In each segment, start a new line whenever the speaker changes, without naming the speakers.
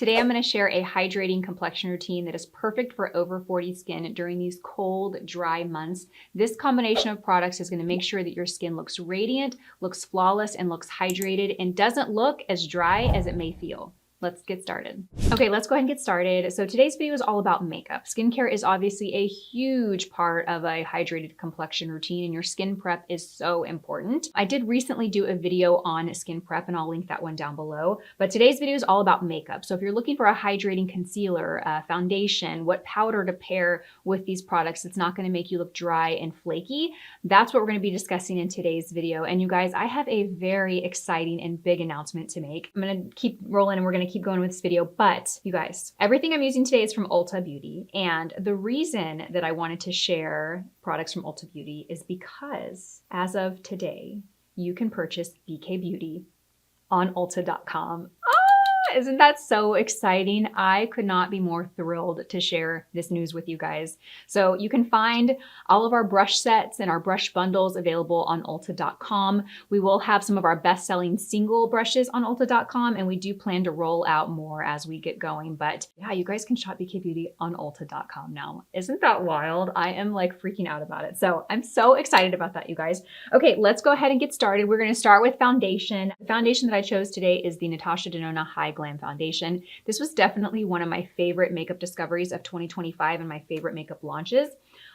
Today I'm going to share a hydrating complexion routine that is perfect for over 40 skin during these cold, dry months. This combination of products is going to make sure that your skin looks radiant, looks flawless, and looks hydrated and doesn't look as dry as it may feel. Let's get started. Okay, let's go ahead and get started. So today's video is all about makeup. Skincare is obviously a huge part of a hydrated complexion routine, and your skin prep is so important. I did recently do a video on skin prep, and I'll link that one down below. But today's video is all about makeup. So if you're looking for a hydrating concealer, foundation, what powder to pair with these products that's not going to make you look dry and flaky, that's what we're going to be discussing in today's video. And you guys, I have a very exciting and big announcement to make. I'm going to keep rolling and we're going to keep going with this video, but you guys, everything I'm using today is from Ulta Beauty. And the reason that I wanted to share products from Ulta Beauty is because as of today, you can purchase BK Beauty on Ulta.com. Isn't that so exciting? I could not be more thrilled to share this news with you guys. So you can find all of our brush sets and our brush bundles available on Ulta.com. We will have some of our best-selling single brushes on Ulta.com, and we do plan to roll out more as we get going. But yeah, you guys can shop BK Beauty on Ulta.com now. Isn't that wild? I am like freaking out about it. So I'm so excited about that, you guys. Okay, let's go ahead and get started. We're going to start with foundation. The foundation that I chose today is the Natasha Denona High Glam foundation. This was definitely one of my favorite makeup discoveries of 2025 and my favorite makeup launches.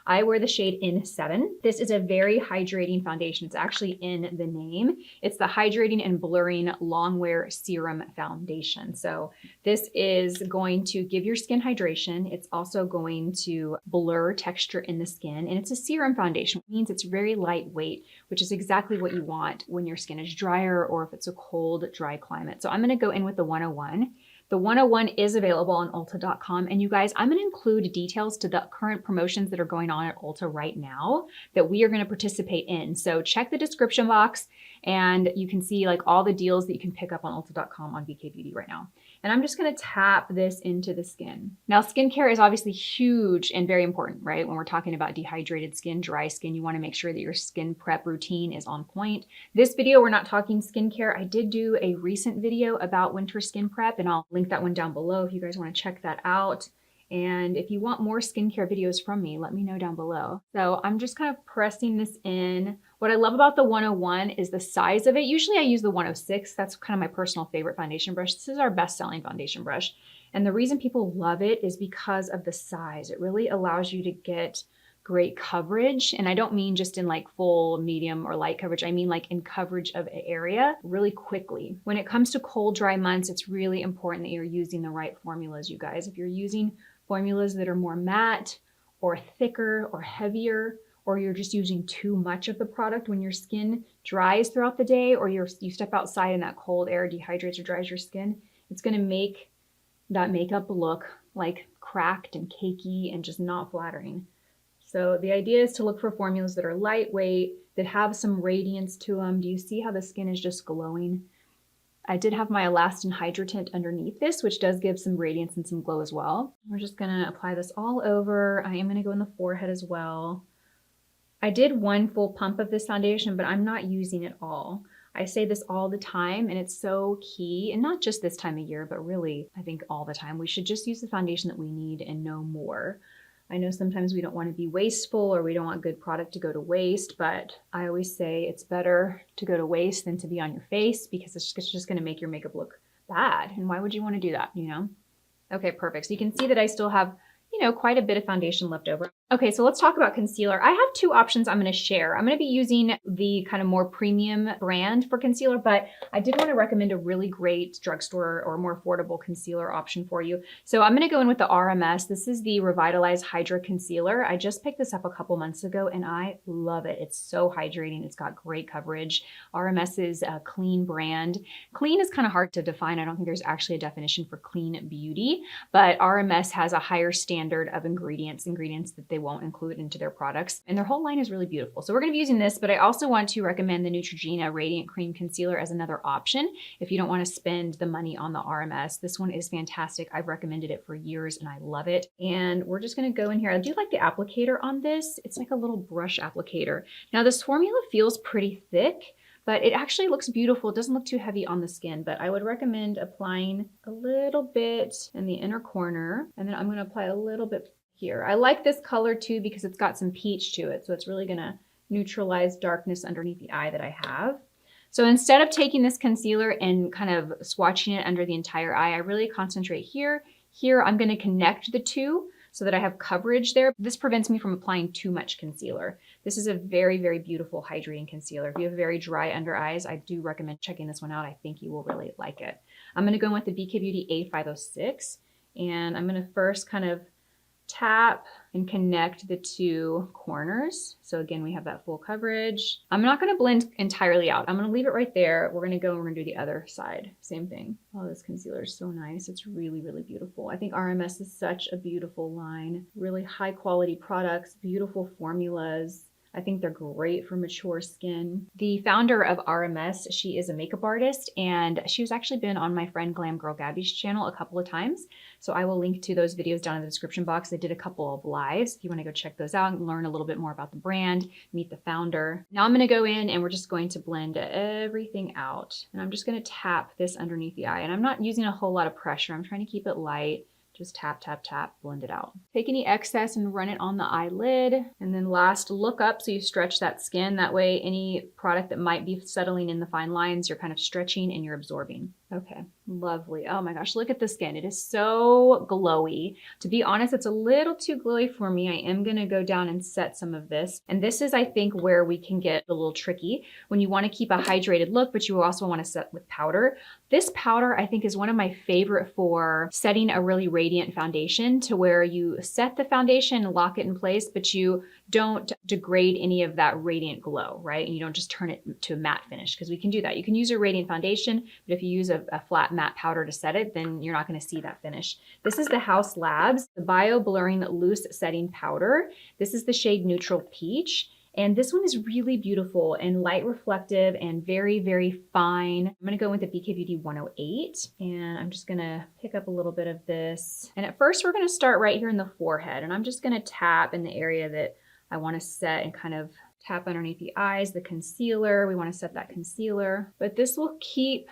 I wear the shade N7. This is a very hydrating foundation. It's actually in the name. It's the Hydrating and Blurring Long Wear Serum Foundation. So this is going to give your skin hydration. It's also going to blur texture in the skin, and it's a serum foundation, which means it's very lightweight, which is exactly what you want when your skin is drier or if it's a cold, dry climate. So I'm going to go in with the 101. The 101 is available on Ulta.com, and you guys, I'm going to include details to the current promotions that are going on at Ulta right now that we are going to participate in. So check the description box and you can see like all the deals that you can pick up on Ulta.com on BK Beauty right now. And I'm just going to tap this into the skin. Now, skincare is obviously huge and very important, right? When we're talking about dehydrated skin, dry skin, you want to make sure that your skin prep routine is on point. This video, we're not talking skincare. I did do a recent video about winter skin prep, and I'll link that one down below if you guys want to check that out. And if you want more skincare videos from me, let me know down below. So I'm just kind of pressing this in. What I love about the 101 is the size of it. Usually I use the 106. That's kind of my personal favorite foundation brush. This is our best-selling foundation brush. And the reason people love it is because of the size. It really allows you to get great coverage. And I don't mean just in like full, medium, or light coverage. I mean like in coverage of an area really quickly. When it comes to cold, dry months, it's really important that you're using the right formulas, you guys. If you're using formulas that are more matte or thicker or heavier, or you're just using too much of the product when your skin dries throughout the day, or you step outside and that cold air dehydrates or dries your skin, it's going to make that makeup look like cracked and cakey and just not flattering. So the idea is to look for formulas that are lightweight, that have some radiance to them. Do you see how the skin is just glowing? I did have my Elastin Hydratant underneath this, which does give some radiance and some glow as well. We're just going to apply this all over. I am going to go in the forehead as well. I did one full pump of this foundation, but I'm not using it all. I say this all the time, and it's so key, and not just this time of year, but really, I think all the time. We should just use the foundation that we need and no more. I know sometimes we don't want to be wasteful or we don't want good product to go to waste, but I always say it's better to go to waste than to be on your face, because it's just going to make your makeup look bad. And why would you want to do that, you know? Okay, perfect. So you can see that I still have, you know, quite a bit of foundation left over. Okay, so let's talk about concealer. I have two options I'm going to share. I'm going to be using the kind of more premium brand for concealer, but I did want to recommend a really great drugstore or more affordable concealer option for you. So I'm going to go in with the RMS. This is the Revitalize Hydra Concealer. I just picked this up a couple months ago and I love it. It's so hydrating. It's got great coverage. RMS is a clean brand. Clean is kind of hard to define. I don't think there's actually a definition for clean beauty, but RMS has a higher standard of ingredients that they won't include into their products. And their whole line is really beautiful. So we're going to be using this, but I also want to recommend the Neutrogena Radiant Cream Concealer as another option if you don't want to spend the money on the RMS. This one is fantastic. I've recommended it for years and I love it. And we're just going to go in here. I do like the applicator on this. It's like a little brush applicator. Now this formula feels pretty thick, but it actually looks beautiful. It doesn't look too heavy on the skin, but I would recommend applying a little bit in the inner corner, and then I'm gonna apply a little bit here. I like this color too because it's got some peach to it, so it's really gonna neutralize darkness underneath the eye that I have. So instead of taking this concealer and kind of swatching it under the entire eye, I really concentrate here. Here, I'm gonna connect the two so that I have coverage there. This prevents me from applying too much concealer. This is a very, very beautiful hydrating concealer. If you have very dry under eyes, I do recommend checking this one out. I think you will really like it. I'm gonna go in with the BK Beauty A506, and I'm gonna first kind of tap and connect the two corners. So again, we have that full coverage. I'm not gonna blend entirely out. I'm gonna leave it right there. We're gonna go and we're gonna do the other side. Same thing. Oh, this concealer is so nice. It's really, really beautiful. I think RMS is such a beautiful line. Really high quality products, beautiful formulas. I think they're great for mature skin. The founder of RMS, she is a makeup artist, and she's actually been on my friend Glam Girl Gabi's channel a couple of times. So I will link to those videos down in the description box. They did a couple of lives if you want to go check those out and learn a little bit more about the brand, meet the founder. Now I'm going to go in and we're just going to blend everything out. And I'm just going to tap this underneath the eye. And I'm not using a whole lot of pressure. I'm trying to keep it light. Just tap, tap, tap, blend it out. Take any excess and run it on the eyelid. And then last, look up so you stretch that skin. That way, any product that might be settling in the fine lines, you're kind of stretching and you're absorbing. Okay, lovely. Oh my gosh, look at the skin. It is so glowy. To be honest, it's a little too glowy for me. I am gonna go down and set some of this. And this is, I think, where we can get a little tricky when you wanna keep a hydrated look, but you also wanna set with powder. This powder, I think, is one of my favorite for setting a really radiant foundation, to where you set the foundation and lock it in place, but you don't degrade any of that radiant glow, right? And you don't just turn it to a matte finish, because we can do that. You can use a radiant foundation, but if you use a flat matte powder to set it, then you're not gonna see that finish. This is the House Labs, the Bio Blurring Loose Setting Powder. This is the shade Neutral Peach. And this one is really beautiful and light reflective and very, very fine. I'm gonna go with the BK Beauty 108, and I'm just gonna pick up a little bit of this. And at first we're gonna start right here in the forehead, and I'm just gonna tap in the area that I wanna set and kind of tap underneath the eyes, the concealer. We wanna set that concealer, but this will keep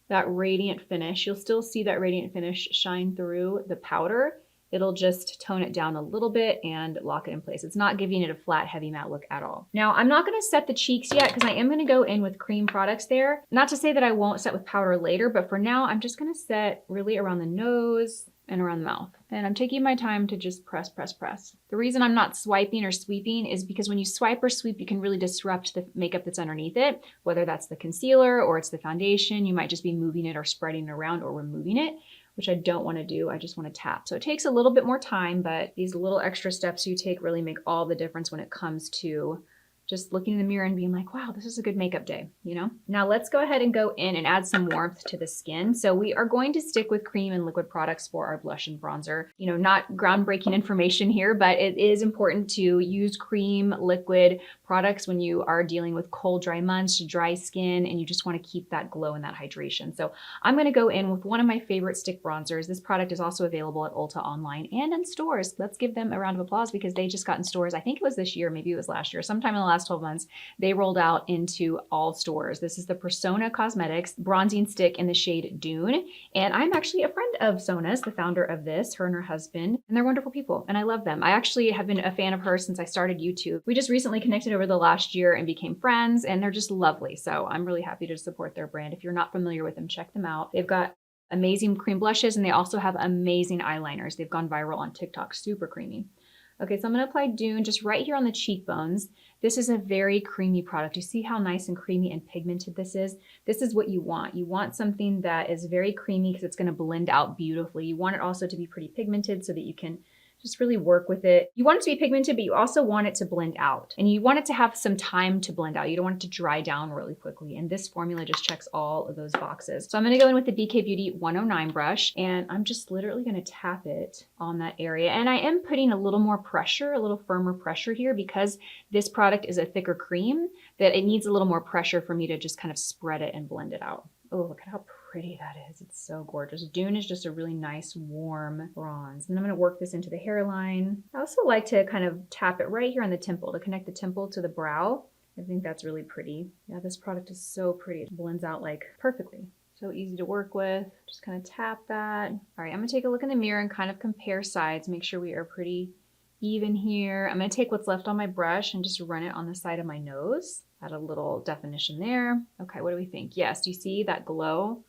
that radiant finish. You'll still see that radiant finish shine through the powder. It'll just tone it down a little bit and lock it in place. It's not giving it a flat, heavy matte look at all. Now, I'm not gonna set the cheeks yet because I am gonna go in with cream products there. Not to say that I won't set with powder later, but for now, I'm just gonna set really around the nose and around the mouth. And I'm taking my time to just press, press, press. The reason I'm not swiping or sweeping is because when you swipe or sweep, you can really disrupt the makeup that's underneath it, whether that's the concealer or it's the foundation. You might just be moving it or spreading it around or removing it, which I don't want to do. I just want to tap. So it takes a little bit more time, but these little extra steps you take really make all the difference when it comes to just looking in the mirror and being like, wow, this is a good makeup day, you know? Now let's go ahead and go in and add some warmth to the skin. So we are going to stick with cream and liquid products for our blush and bronzer. You know, not groundbreaking information here, but it is important to use cream, liquid products when you are dealing with cold, dry months, dry skin, and you just want to keep that glow and that hydration. So I'm going to go in with one of my favorite stick bronzers. This product is also available at Ulta online and in stores. Let's give them a round of applause because they just got in stores. I think it was this year, maybe it was last year, sometime in the last 12 months, they rolled out into all stores. This is the Persona Cosmetics bronzing stick in the shade Dune. And I'm actually a friend of Sona's, the founder of this, her and her husband, and they're wonderful people and I love them. I actually have been a fan of hers since I started YouTube. We just recently connected over the last year and became friends, and they're just lovely. So I'm really happy to support their brand. If you're not familiar with them, check them out. They've got amazing cream blushes and they also have amazing eyeliners. They've gone viral on TikTok, super creamy. Okay, so I'm gonna apply Dune just right here on the cheekbones. This is a very creamy product. You see how nice and creamy and pigmented this is? This is what you want. You want something that is very creamy because it's gonna blend out beautifully. You want it also to be pretty pigmented so that you can just really work with it. You want it to be pigmented, but you also want it to blend out. And you want it to have some time to blend out. You don't want it to dry down really quickly. And this formula just checks all of those boxes. So I'm gonna go in with the BK Beauty 109 brush, and I'm just literally gonna tap it on that area. And I am putting a little more pressure, a little firmer pressure here because this product is a thicker cream, that it needs a little more pressure for me to just kind of spread it and blend it out. Oh, look at how pretty that is. It's so gorgeous. Dune is just a really nice, warm bronze. And I'm gonna work this into the hairline. I also like to kind of tap it right here on the temple to connect the temple to the brow. I think that's really pretty. Yeah, this product is so pretty. It blends out like perfectly. So easy to work with. Just kind of tap that. All right, I'm gonna take a look in the mirror and kind of compare sides, make sure we are pretty even here. I'm gonna take what's left on my brush and just run it on the side of my nose. Add a little definition there. Okay, what do we think? Yes, do you see that glow?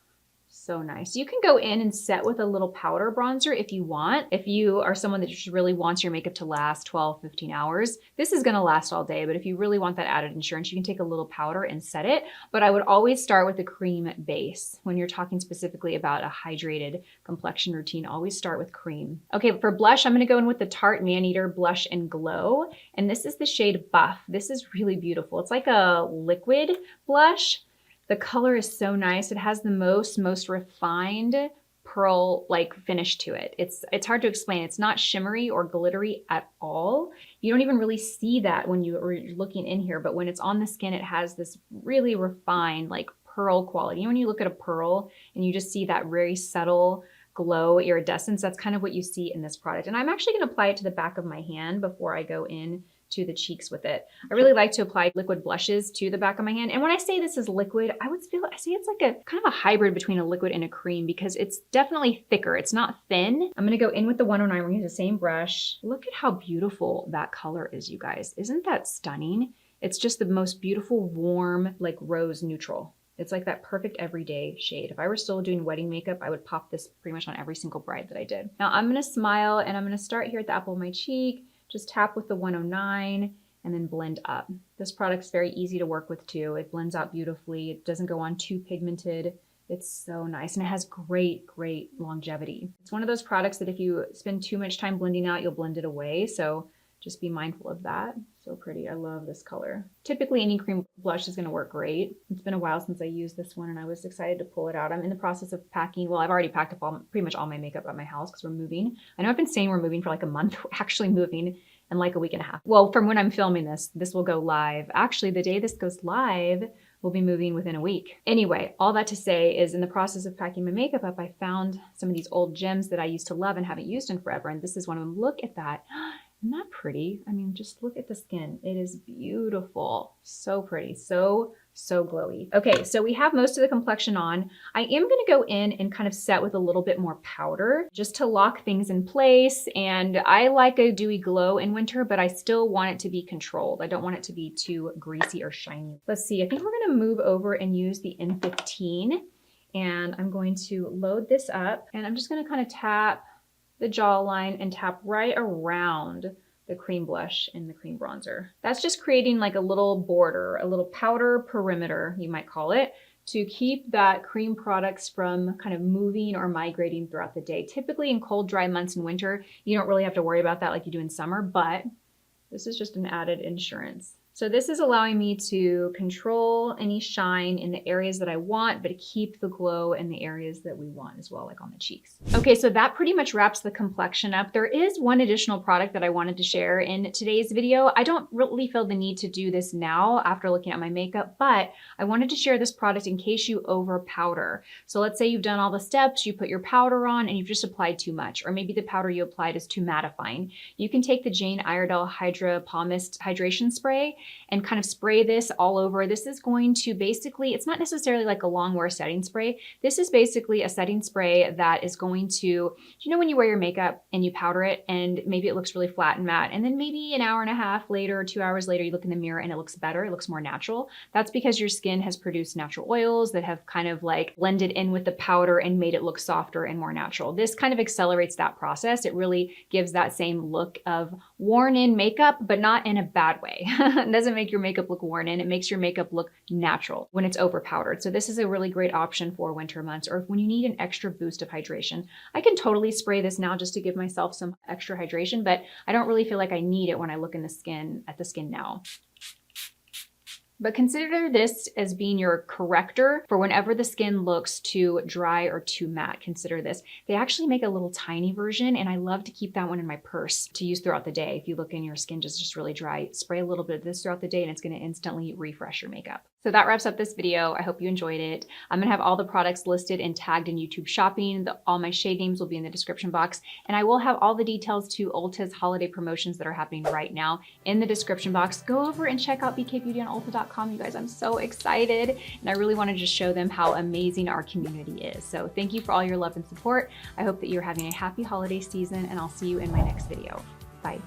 So nice. You can go in and set with a little powder bronzer if you want. If you are someone that just really wants your makeup to last 12, 15 hours, this is gonna last all day, but if you really want that added insurance, you can take a little powder and set it. But I would always start with a cream base. When you're talking specifically about a hydrated complexion routine, always start with cream. Okay, for blush, I'm gonna go in with the Tarte Maneater Blush and Glow, and this is the shade Buff. This is really beautiful. It's like a liquid blush. The color is so nice. It has the most refined pearl-like finish to it. It's hard to explain. It's not shimmery or glittery at all. You don't even really see that when you're looking in here, but when it's on the skin, it has this really refined like pearl quality. You know, when you look at a pearl and you just see that very subtle glow iridescence, that's kind of what you see in this product. And I'm actually gonna apply it to the back of my hand before I go in to the cheeks with it. I really like to apply liquid blushes to the back of my hand. And when I say this is liquid, I say it's like a kind of a hybrid between a liquid and a cream because it's definitely thicker. It's not thin. I'm gonna go in with the 109. We're gonna use the same brush. Look at how beautiful that color is, you guys. Isn't that stunning? It's just the most beautiful, warm, like rose neutral. It's like that perfect everyday shade. If I were still doing wedding makeup, I would pop this pretty much on every single bride that I did. Now I'm gonna smile and I'm gonna start here at the apple of my cheek. Just tap with the 109 and then blend up. This product's very easy to work with too. It blends out beautifully. It doesn't go on too pigmented. It's so nice and it has great longevity. It's one of those products that if you spend too much time blending out, you'll blend it away. So just be mindful of that. So pretty, I love this color. Typically any cream blush is gonna work great. It's been a while since I used this one and I was excited to pull it out. I'm in the process of packing, well, I've already packed up pretty much all my makeup at my house because we're moving. I know I've been saying we're moving for like a month, we're actually moving in like a week and a half. Well, from when I'm filming this will go live. Actually, the day this goes live, we'll be moving within a week. Anyway, all that to say is in the process of packing my makeup up, I found some of these old gems that I used to love and haven't used in forever. And this is one of them. Look at that. Isn't that pretty? I mean, just look at the skin. It is beautiful. So pretty. So glowy. Okay, so we have most of the complexion on. I am gonna go in and kind of set with a little bit more powder just to lock things in place. And I like a dewy glow in winter, but I still want it to be controlled. I don't want it to be too greasy or shiny. Let's see, I think we're gonna move over and use the N15. And I'm going to load this up and I'm just gonna kind of tap the jawline and tap right around the cream blush and the cream bronzer. That's just creating like a little border, a little powder perimeter, you might call it, to keep that cream products from kind of moving or migrating throughout the day. Typically in cold, dry months in winter, you don't really have to worry about that like you do in summer, but this is just an added insurance. So this is allowing me to control any shine in the areas that I want, but keep the glow in the areas that we want as well, like on the cheeks. Okay, so that pretty much wraps the complexion up. There is one additional product that I wanted to share in today's video. I don't really feel the need to do this now after looking at my makeup, but I wanted to share this product in case you over powder. So let's say you've done all the steps, you put your powder on and you've just applied too much, or maybe the powder you applied is too mattifying. You can take the Jane Iredale Hydra Palm Mist Hydration Spray and kind of spray this all over. This is going to basically, it's not necessarily like a long wear setting spray. This is basically a setting spray that is going to, you know when you wear your makeup and you powder it and maybe it looks really flat and matte, and then maybe an hour and a half later or 2 hours later, you look in the mirror and it looks better, it looks more natural. That's because your skin has produced natural oils that have kind of like blended in with the powder and made it look softer and more natural. This kind of accelerates that process. It really gives that same look of worn in makeup, but not in a bad way. It doesn't make your makeup look worn in, it makes your makeup look natural when it's over powdered. So this is a really great option for winter months or when you need an extra boost of hydration. I can totally spray this now just to give myself some extra hydration, but I don't really feel like I need it when I look in the skin at the skin now. But consider this as being your corrector for whenever the skin looks too dry or too matte. Consider this. They actually make a little tiny version and I love to keep that one in my purse to use throughout the day. If you look in your skin just really dry, spray a little bit of this throughout the day and it's gonna instantly refresh your makeup. So that wraps up this video. I hope you enjoyed it. I'm gonna have all the products listed and tagged in YouTube Shopping. All my shade names will be in the description box, and I will have all the details to Ulta's holiday promotions that are happening right now in the description box. Go over and check out bkbeautyonolota.com, you guys. I'm so excited, and I really wanna just show them how amazing our community is. So thank you for all your love and support. I hope that you're having a happy holiday season, and I'll see you in my next video. Bye.